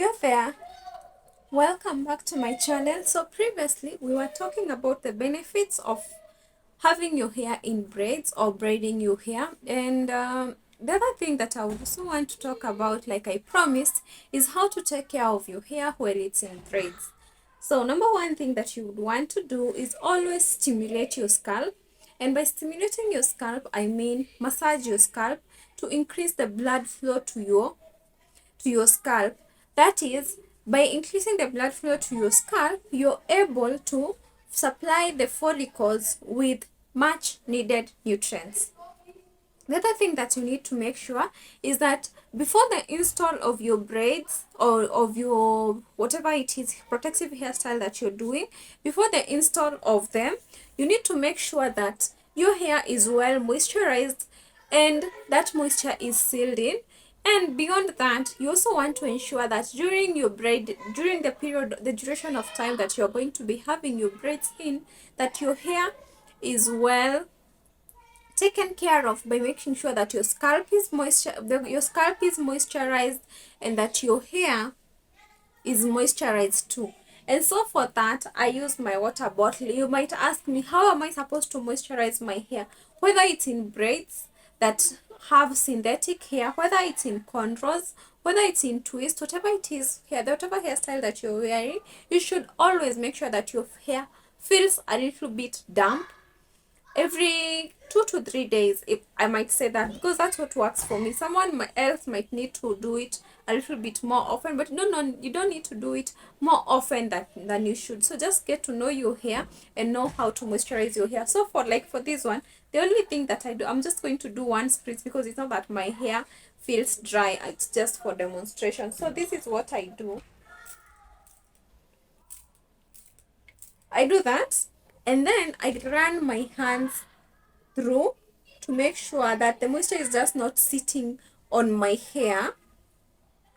You're there. Welcome back to my channel. So previously we were talking about the benefits of having your hair in braids or braiding your hair, and the other thing that I would also want to talk about, like I promised, is how to take care of your hair when it's in braids. So number one thing that you would want to do is always stimulate your scalp, and by stimulating your scalp I mean massage your scalp to increase the blood flow to your scalp. That is, by increasing the blood flow to your scalp, you're able to supply the follicles with much needed nutrients. The other thing that you need to make sure is that before the install of your braids or of your whatever it is protective hairstyle that you're doing, before the install of them, you need to make sure that your hair is well moisturized and that moisture is sealed in. And beyond that, you also want to ensure that during the duration of time that you're going to be having your braids in, that your hair is well taken care of by making sure that your scalp is moisturized and that your hair is moisturized too. And so for that, I use my water bottle. You might ask me, how am I supposed to moisturize my hair? Whether it's in braids that have synthetic hair, whether it's in cornrows, whether it's in twist, whatever it is, whatever hairstyle that you're wearing, you should always make sure that your hair feels a little bit damp every 2 to 3 days, if I might say that, because that's what works for me. Someone else might need to do it a little bit more often, but no, you don't need to do it more often than you should. So just get to know your hair and know how to moisturize your hair. So for this one, the only thing that I do, I'm just going to do one spritz because it's not that my hair feels dry, it's just for demonstration. So this is what I do. I do that, and then I run my hands through to make sure that the moisture is just not sitting on my hair,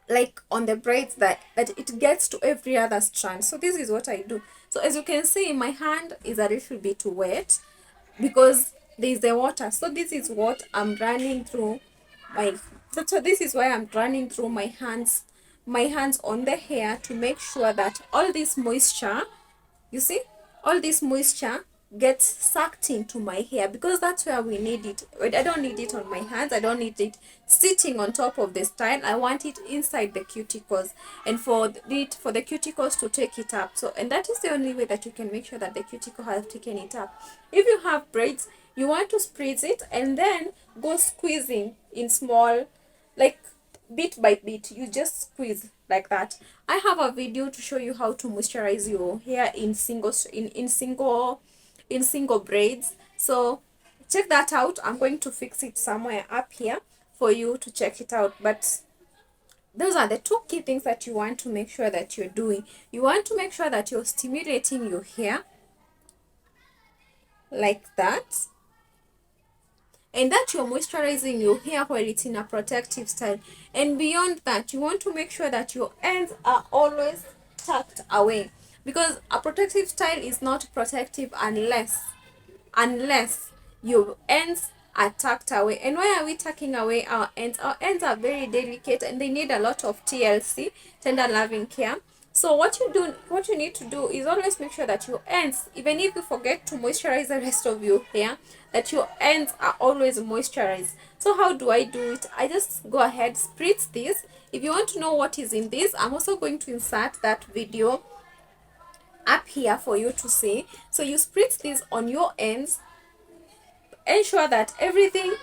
like on the braids, that it gets to every other strand. So this is what I do. So as you can see, my hand is a little bit wet because there is the water. So this is what I'm running through my so this is why I'm running through my hands on the hair to make sure that all this moisture, you see, all this moisture gets sucked into my hair, because that's where we need it. I don't need it on my hands, I don't need it sitting on top of the style. I want it inside the cuticles, and for the cuticles to take it up. So, and that is the only way that you can make sure that the cuticle has taken it up. If you have braids, you want to spritz it and then go squeezing in small, like bit by bit. You just squeeze like that. I have a video to show you how to moisturize your hair in single braids, so check that out. I'm going to fix it somewhere up here for you to check it out. But those are the two key things that you want to make sure that you're doing. You want to make sure that you're stimulating your hair like that, and that you're moisturizing your hair while it's in a protective style. And beyond that, you want to make sure that your ends are always tucked away, because a protective style is not protective unless your ends are tucked away. And why are we tucking away our ends? Our ends are very delicate and they need a lot of TLC, tender loving care. So what you need to do is always make sure that your ends, even if you forget to moisturize the rest of your hair, that your ends are always moisturized. So how do I do it? I just go ahead, spritz this. If you want to know what is in this, I'm also going to insert that video up here for you to see. So you spritz this on your ends, ensure that everything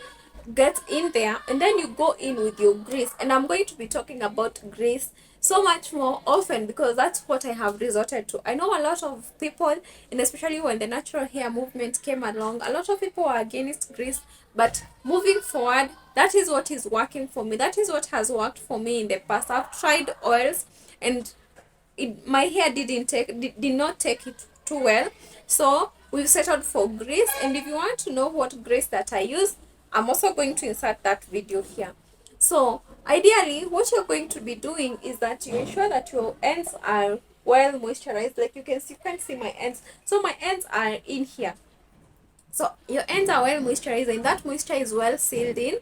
gets in there, and then you go in with your grease. And I'm going to be talking about grease so much more often because that's what I have resorted to. I know a lot of people, and especially when the natural hair movement came along, a lot of people are against grease. But moving forward, that is what is working for me. That is what has worked for me in the past. I've tried oils and my hair did not take it too well, so we've settled for grease. And if you want to know what grease that I use, I'm also going to insert that video here. So ideally, what you're going to be doing is that you ensure that your ends are well moisturized. Like you can see my ends, so my ends are in here. So your ends are well moisturized and that moisture is well sealed in.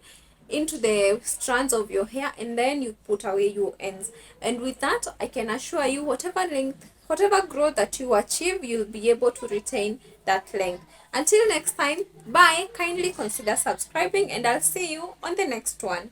into the strands of your hair, and then you put away your ends. And with that, I can assure you, whatever length, whatever growth that you achieve, you'll be able to retain that length. Until next time, bye. Kindly consider subscribing, and I'll see you on the next one.